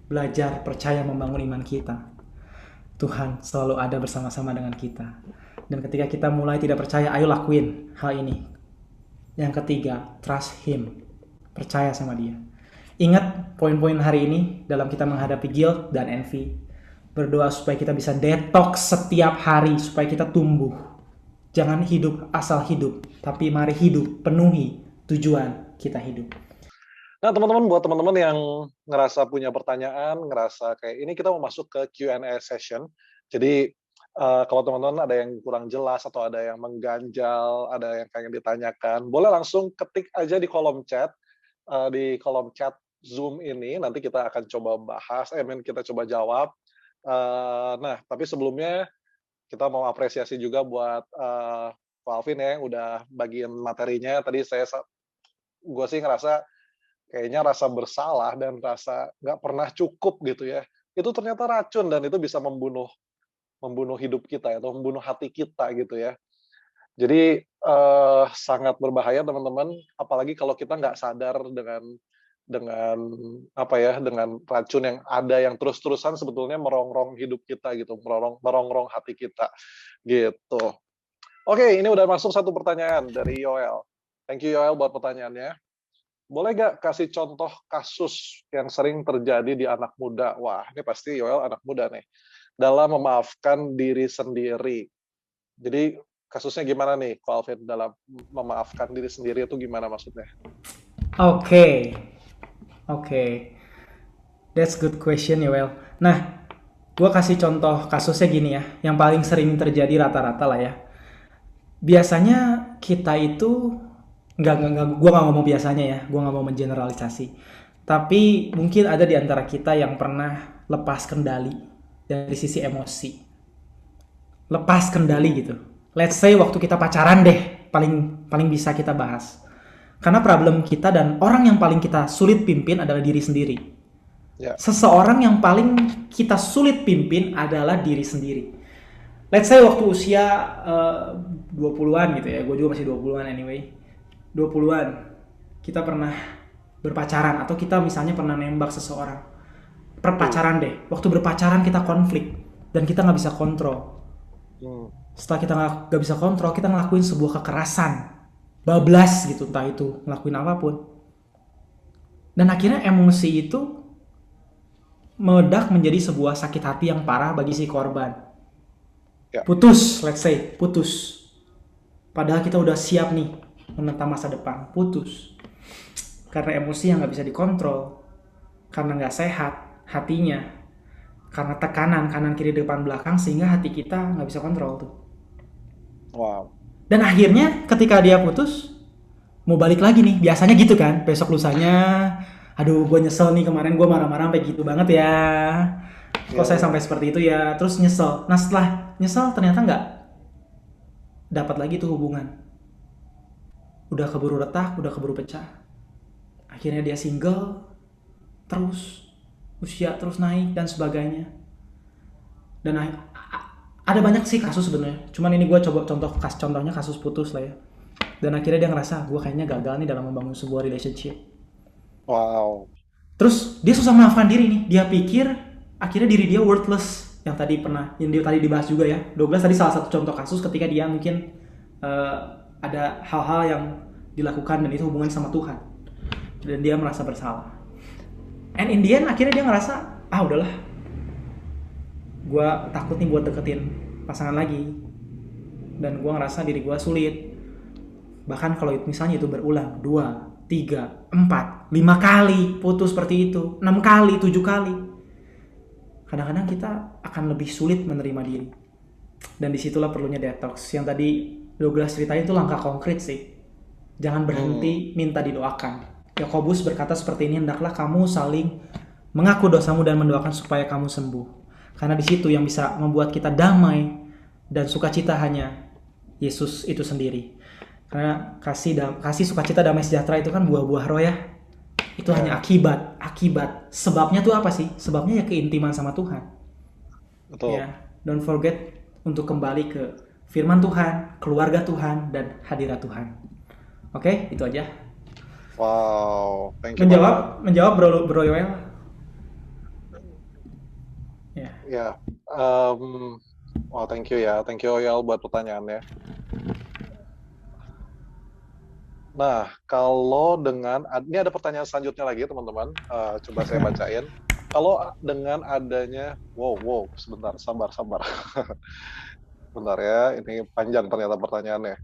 Belajar, percaya, membangun iman kita. Tuhan selalu ada bersama-sama dengan kita. Dan ketika kita mulai tidak percaya, ayo lakuin hal ini. Yang ketiga, trust him. Percaya sama dia. Ingat poin-poin hari ini dalam kita menghadapi guilt dan envy. Berdoa supaya kita bisa detox setiap hari, supaya kita tumbuh. Jangan hidup asal hidup, tapi mari hidup penuhi tujuan kita hidup. Nah, teman-teman, buat teman-teman yang ngerasa punya pertanyaan, ngerasa kayak ini kita mau masuk ke Q&A session. Jadi, kalau teman-teman ada yang kurang jelas atau ada yang mengganjal, ada yang pengen ditanyakan, boleh langsung ketik aja di kolom chat, di kolom chat Zoom ini, nanti kita akan coba bahas, kita coba jawab. Nah, tapi sebelumnya kita mau apresiasi juga buat Pak Alvin ya, yang udah bagian materinya. Tadi gue sih ngerasa kayaknya rasa bersalah dan rasa nggak pernah cukup gitu ya. Itu ternyata racun dan itu bisa membunuh hidup kita ya, atau membunuh hati kita gitu ya. Jadi sangat berbahaya teman-teman, apalagi kalau kita nggak sadar dengan dengan racun yang ada yang terus-terusan sebetulnya merongrong hidup kita gitu, merongrong hati kita gitu. Oke, ini udah masuk satu pertanyaan dari Yoel. Thank you Yoel buat pertanyaannya. Boleh nggak kasih contoh kasus yang sering terjadi di anak muda? Wah, ini pasti Yoel anak muda nih. Dalam memaafkan diri sendiri. Jadi kasusnya gimana nih, Pak Alvin, dalam memaafkan diri sendiri itu gimana maksudnya? Oke. That's good question Yoel. Nah, gue kasih contoh kasusnya gini ya, yang paling sering terjadi rata-rata lah ya. Biasanya kita itu gue nggak ngomong biasanya ya, gue nggak mau mengeneralisasi. Tapi mungkin ada di antara kita yang pernah lepas kendali dari sisi emosi. Lepas kendali gitu. Let's say waktu kita pacaran deh, paling bisa kita bahas. Karena problem kita dan orang yang paling kita sulit pimpin adalah diri sendiri. Yeah. Seseorang yang paling kita sulit pimpin adalah diri sendiri. Let's say waktu usia 20-an gitu ya, gue juga masih 20-an anyway. 20-an kita pernah berpacaran atau kita misalnya pernah nembak seseorang. Perpacaran deh, waktu berpacaran kita konflik dan kita nggak bisa kontrol. Setelah kita nggak bisa kontrol, kita ngelakuin sebuah kekerasan, bablas gitu, entah itu ngelakuin apapun. Dan akhirnya emosi itu meledak menjadi sebuah sakit hati yang parah bagi si korban. Putus, let's say, putus. Padahal kita udah siap nih menentang masa depan, putus karena emosi yang nggak bisa dikontrol, karena nggak sehat hatinya, karena tekanan kanan kiri depan belakang, sehingga hati kita nggak bisa kontrol tuh. Wow. Dan akhirnya ketika dia putus, mau balik lagi nih, biasanya gitu kan, besok lusanya, aduh gue nyesel nih kemarin gue marah-marah sampai gitu banget ya, kok saya sampai seperti itu ya, terus nyesel. Nah setelah nyesel ternyata nggak dapat lagi tuh hubungan. Udah keburu retak, udah keburu pecah. Akhirnya dia single, terus usia terus naik dan sebagainya. Dan ada banyak sih kasus sebenarnya. Cuman ini gue coba contohnya kasus putus lah ya. Dan akhirnya dia ngerasa gue kayaknya gagal nih dalam membangun sebuah relationship. Wow. Terus dia susah memaafkan diri nih. Dia pikir akhirnya diri dia worthless. Yang tadi dibahas juga ya. 12 tadi salah satu contoh kasus ketika dia mungkin ada hal-hal yang dilakukan dan itu hubungan sama Tuhan dan dia merasa bersalah. And in the end akhirnya dia ngerasa udahlah, gue takut nih buat deketin pasangan lagi dan gue ngerasa diri gue sulit. Bahkan kalau misalnya itu berulang 2, 3, 4, 5 kali putus seperti itu, 6 kali, 7 kali, kadang-kadang kita akan lebih sulit menerima diri. Dan disitulah perlunya detox. Yang tadi Douglas ceritain itu langkah konkret sih. Jangan berhenti minta didoakan. Yakobus berkata seperti ini, hendaklah kamu saling mengaku dosamu dan mendoakan supaya kamu sembuh. Karena di situ yang bisa membuat kita damai dan sukacita hanya Yesus itu sendiri. Karena kasih, sukacita, damai sejahtera itu kan buah-buah roh ya. Itu hanya akibat. Sebabnya tuh apa sih? Sebabnya ya keintiman sama Tuhan. Betul. Ya, don't forget untuk kembali ke firman Tuhan, keluarga Tuhan, dan hadirat Tuhan. Oke, itu aja. Wow, thank you. Menjawab Bro Yoel. Ya. Wow, thank you ya. Thank you Yoel buat pertanyaannya. Nah, kalau ini ada pertanyaan selanjutnya lagi teman-teman. Coba saya bacain. Kalau dengan adanya, wow, sebentar, sabar. Bentar ya, ini panjang ternyata pertanyaannya.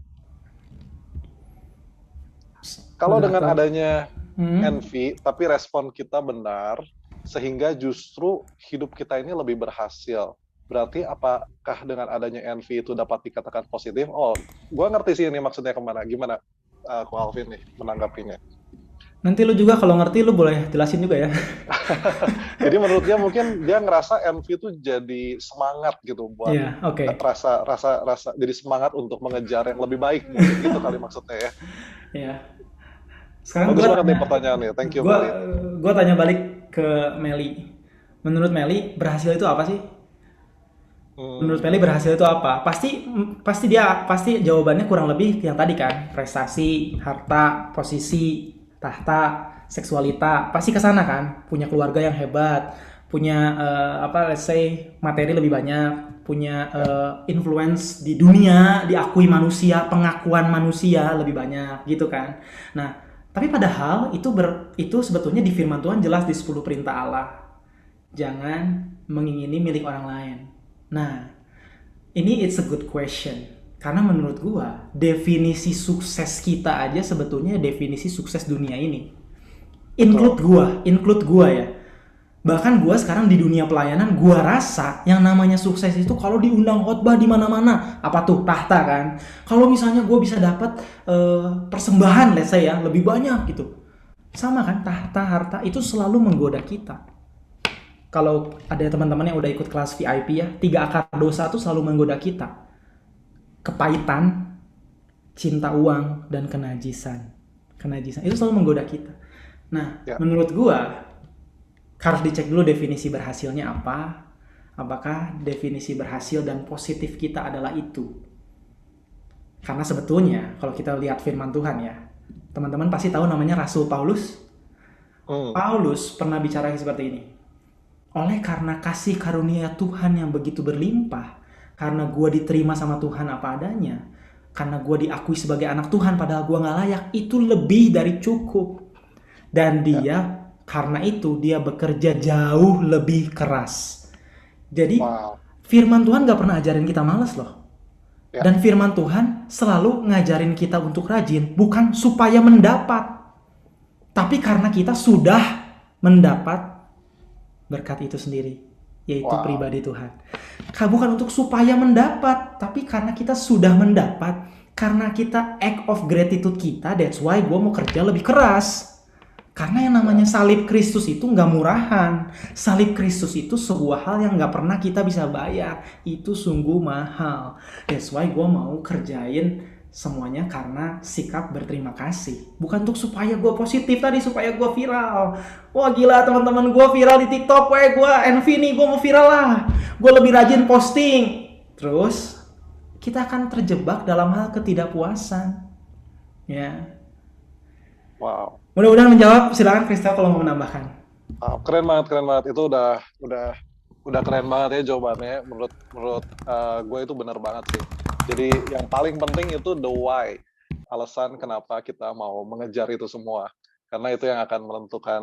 Kalau Udah dengan tahu. adanya Hmm. envy, tapi respon kita benar, sehingga justru hidup kita ini lebih berhasil. Berarti apakah dengan adanya envy itu dapat dikatakan positif? Oh, gue ngerti sih ini maksudnya kemana. Gimana Ko Alvin nih menanggapinya? Nanti lu juga kalau ngerti lu boleh jelasin juga ya. Jadi menurut dia mungkin dia ngerasa envy itu jadi semangat gitu buat Iya, oke. rasa rasa rasa jadi semangat untuk mengejar yang lebih baik mungkin gitu kali maksudnya ya. Iya. Sekarang Bagus gue banget tanya, nih pertanyaannya. Thank you gue Melly. gue tanya balik ke Meli. Menurut Meli berhasil itu apa sih? Menurut Meli Hmm, berhasil itu apa? Pasti jawabannya kurang lebih yang tadi kan, prestasi, harta, posisi, tahta, seksualita, pasti ke sana kan. Punya keluarga yang hebat, punya let's say materi lebih banyak, punya ya. influence di dunia, diakui manusia, pengakuan manusia lebih banyak gitu kan. Nah, tapi padahal itu sebetulnya di firman Tuhan jelas di 10 perintah Allah. Jangan mengingini milik orang lain. Nah, ini it's a good question. Karena menurut gua, definisi sukses kita aja sebetulnya definisi sukses dunia ini. Betul. Include gua ya. Bahkan gua sekarang di dunia pelayanan, gua rasa yang namanya sukses itu kalau diundang khotbah di mana-mana, apa tuh tahta kan. Kalau misalnya gua bisa dapat persembahan, let's say ya, lebih banyak gitu. Sama kan, tahta, harta itu selalu menggoda kita. Kalau ada teman-teman yang udah ikut kelas VIP ya, 3 akar dosa tuh selalu menggoda kita. Kepahitan, cinta uang, dan kenajisan. Kenajisan itu selalu menggoda kita. Nah, Ya. menurut gua harus dicek dulu definisi berhasilnya apa. Apakah definisi berhasil dan positif kita adalah itu? Karena sebetulnya kalau kita lihat firman Tuhan ya, teman-teman pasti tahu namanya Rasul Paulus. Hmm. Paulus pernah bicara seperti ini. Oleh karena kasih karunia Tuhan yang begitu berlimpah, karena gue diterima sama Tuhan apa adanya, karena gue diakui sebagai anak Tuhan padahal gue gak layak, itu lebih dari cukup. Dan Ya. karena itu dia bekerja jauh lebih keras. Jadi Wow. firman Tuhan gak pernah ajarin kita males loh. Ya. Dan firman Tuhan selalu ngajarin kita untuk rajin, bukan supaya mendapat, tapi karena kita sudah mendapat berkat itu sendiri, yaitu Wow. pribadi Tuhan. Bukan untuk supaya mendapat, tapi karena kita sudah mendapat, karena kita act of gratitude kita, that's why gue mau kerja lebih keras. Karena yang namanya Ya. salib Kristus itu nggak murahan. Salib Kristus itu sebuah hal yang nggak pernah kita bisa bayar. Itu sungguh mahal. That's why gue mau kerjain semuanya karena sikap berterima kasih. Bukan untuk supaya gue positif tadi, supaya gue viral. Wah gila teman-teman, gue viral di TikTok. Gue envy nih, gue mau viral lah. Gue lebih rajin posting. Terus kita akan terjebak dalam hal ketidakpuasan. Ya, Wow. mudah-mudahan menjawab. Silakan Kristal kalau mau menambahkan. Wow. Keren banget, keren banget. Itu udah keren banget ya jawabannya. Menurut menurut gue itu benar banget sih. Jadi yang paling penting itu the why. Alasan kenapa kita mau mengejar itu semua. Karena itu yang akan menentukan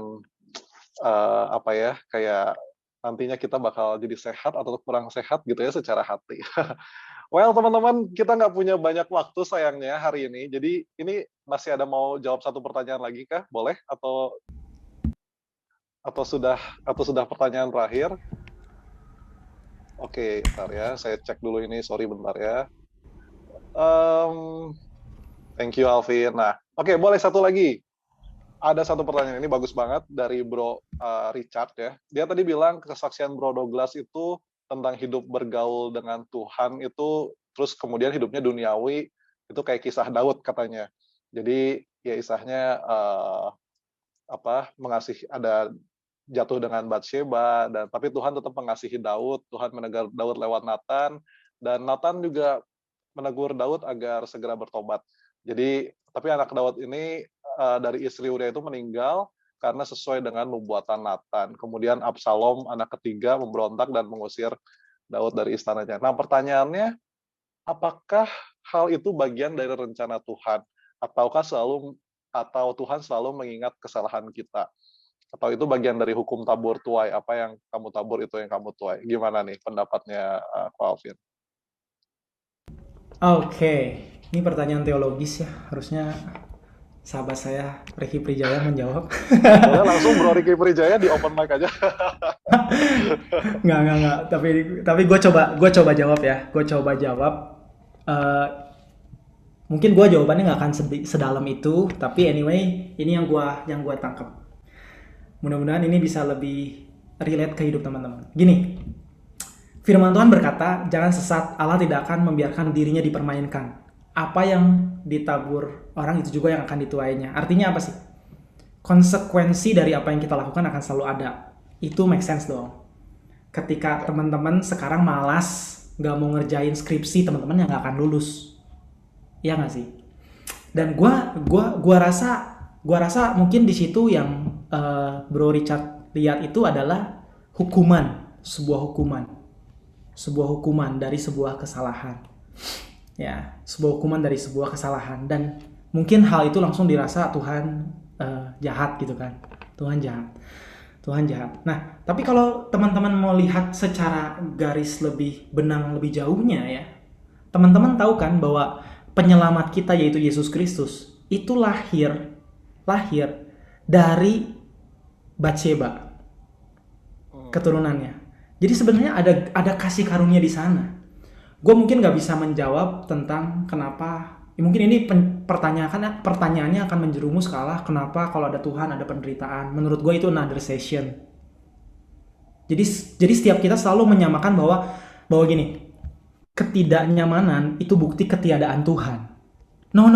apa ya, kayak nantinya kita bakal jadi sehat atau kurang sehat gitu ya secara hati. Well, teman-teman, kita nggak punya banyak waktu sayangnya hari ini. Jadi ini masih ada mau jawab satu pertanyaan lagi kah? Boleh? Atau sudah pertanyaan terakhir? Oke, bentar ya. Saya cek dulu ini. Sorry, bentar ya. Um, Thank you, Alvin. Nah, oke, boleh satu lagi. Ada satu pertanyaan ini bagus banget dari Bro Richard ya. Dia tadi bilang kesaksian Bro Douglas itu tentang hidup bergaul dengan Tuhan itu, terus kemudian hidupnya duniawi, itu kayak kisah Daud katanya. Jadi ya isahnya ada jatuh dengan Batsheba, dan tapi Tuhan tetap mengasihi Daud. Tuhan menegur Daud lewat Nathan, dan Nathan juga menegur Daud agar segera bertobat. Jadi tapi anak Daud ini dari istri Uria itu meninggal karena sesuai dengan nubuatan Nathan. Kemudian Absalom anak ketiga memberontak dan mengusir Daud dari istananya. Nah, pertanyaannya, apakah hal itu bagian dari rencana Tuhan, atau Tuhan selalu mengingat kesalahan kita? Atau itu bagian dari hukum tabur tuai, apa yang kamu tabur itu yang kamu tuai? Gimana nih pendapatnya Ko Alvin? Oke, ini pertanyaan teologis ya. Harusnya sahabat saya Ricky Prijaya menjawab. Boleh langsung Bro Ricky Prijaya di open mic aja. Nggak. Tapi gue coba jawab ya. Gue coba jawab. Eh, Mungkin gue jawabannya nggak akan sedalam itu, tapi anyway, ini yang gua tangkap. Mudah-mudahan ini bisa lebih relate ke hidup teman-teman. Gini, firman Tuhan berkata, jangan sesat, Allah tidak akan membiarkan dirinya dipermainkan. Apa yang ditabur orang itu juga yang akan dituainya. Artinya apa sih? Konsekuensi dari apa yang kita lakukan akan selalu ada. Itu make sense dong. Ketika teman-teman sekarang malas, nggak mau ngerjain skripsi, teman-teman yang nggak akan lulus. Iya nggak sih? Dan gua rasa mungkin di situ yang Bro Richard lihat itu adalah sebuah hukuman dari sebuah kesalahan. Ya, sebuah hukuman dari sebuah kesalahan, dan mungkin hal itu langsung dirasa Tuhan jahat gitu kan. Tuhan jahat. Nah, tapi kalau teman-teman mau lihat secara garis lebih benang lebih jauhnya ya, teman-teman tahu kan bahwa penyelamat kita yaitu Yesus Kristus itu lahir dari Batseba, keturunannya. Jadi sebenarnya ada kasih karunia di sana. Gue mungkin nggak bisa menjawab tentang kenapa. Mungkin ini pertanyaannya akan menjerumus ke arah kenapa kalau ada Tuhan ada penderitaan. Menurut gue itu another session. Jadi setiap kita selalu menyamakan bahwa gini, ketidaknyamanan itu bukti ketiadaan Tuhan. No.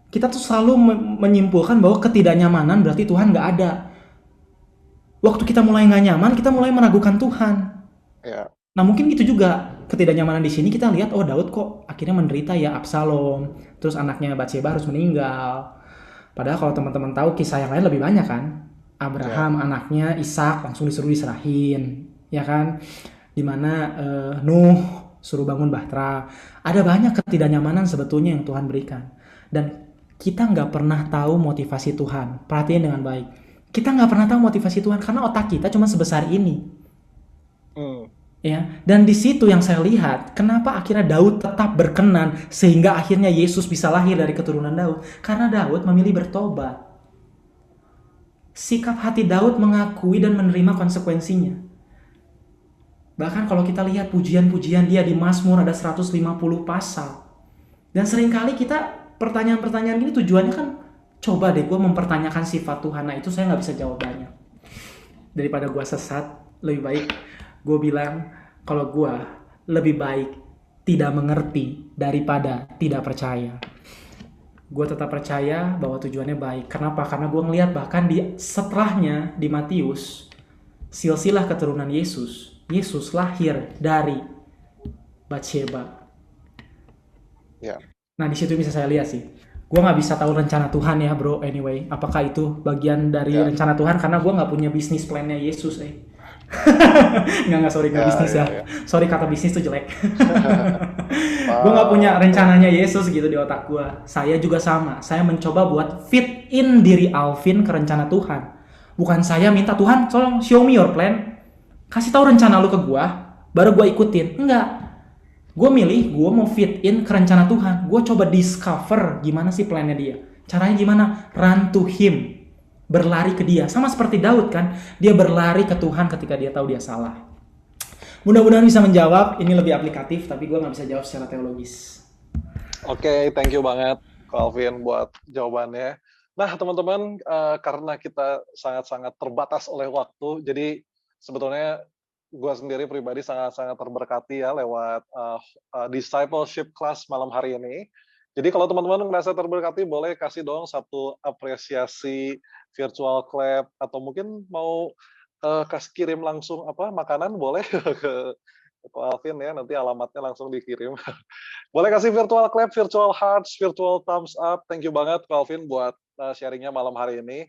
Kita tuh selalu menyimpulkan bahwa ketidaknyamanan berarti Tuhan nggak ada. Waktu kita mulai nggak nyaman, kita mulai meragukan Tuhan. Ya. Nah mungkin gitu juga ketidaknyamanan di sini kita lihat, oh Daud kok akhirnya menderita ya, Absalom, terus anaknya Batseba harus meninggal. Padahal kalau teman-teman tahu kisah yang lain lebih banyak kan, Abraham anaknya Ishak langsung disuruh diserahin, ya kan? Dimana Nuh suruh bangun bahtera. Ada banyak ketidaknyamanan sebetulnya yang Tuhan berikan, dan kita nggak pernah tahu motivasi Tuhan. Perhatiin dengan baik, kita nggak pernah tahu motivasi Tuhan karena otak kita cuma sebesar ini. Ya, dan di situ yang saya lihat, kenapa akhirnya Daud tetap berkenan sehingga akhirnya Yesus bisa lahir dari keturunan Daud, karena Daud memilih bertobat. Sikap hati Daud mengakui dan menerima konsekuensinya. Bahkan kalau kita lihat pujian-pujian dia di Mazmur ada 150 pasal. Dan seringkali kita pertanyaan-pertanyaan ini tujuannya kan, coba deh gue mempertanyakan sifat Tuhan. Nah itu saya nggak bisa jawab banyak. Daripada gue sesat, lebih baik gue bilang kalau gue lebih baik tidak mengerti daripada tidak percaya. Gue tetap percaya bahwa tujuannya baik. Kenapa? Karena gue ngelihat bahkan setelahnya di Matius, silsilah keturunan Yesus lahir dari Batseba. Ya. Nah di situ bisa saya lihat sih. Gue nggak bisa tahu rencana Tuhan ya bro. Anyway, apakah itu bagian dari rencana Tuhan? Karena gue nggak punya bisnis plan-nya Yesus. Nggak sorry, nggak bisnis ya. Sorry, kata bisnis tuh jelek. Gue nggak punya rencananya Yesus gitu di otak gue. Saya juga sama. Saya mencoba buat fit in diri Alvin ke rencana Tuhan. Bukan saya minta Tuhan, tolong show me your plan. Kasih tahu rencana lu ke gue, baru gue ikutin. Enggak. Gue milih, gue mau fit in ke rencana Tuhan. Gue coba discover gimana sih plannya dia. Caranya gimana? Run to him. Berlari ke dia. Sama seperti Daud kan. Dia berlari ke Tuhan ketika dia tahu dia salah. Mudah-mudahan bisa menjawab. Ini lebih aplikatif, tapi gue gak bisa jawab secara teologis. Oke, thank you banget Calvin buat jawabannya. Nah teman-teman, karena kita sangat-sangat terbatas oleh waktu, jadi sebetulnya gue sendiri pribadi sangat-sangat terberkati ya lewat discipleship class malam hari ini. Jadi kalau teman-teman merasa terberkati, boleh kasih dong satu apresiasi virtual clap, atau mungkin mau kasih kirim langsung makanan, boleh ke Alvin ya, nanti alamatnya langsung dikirim. Boleh kasih virtual clap, virtual hearts, virtual thumbs up. Thank you banget Alvin buat sharingnya malam hari ini.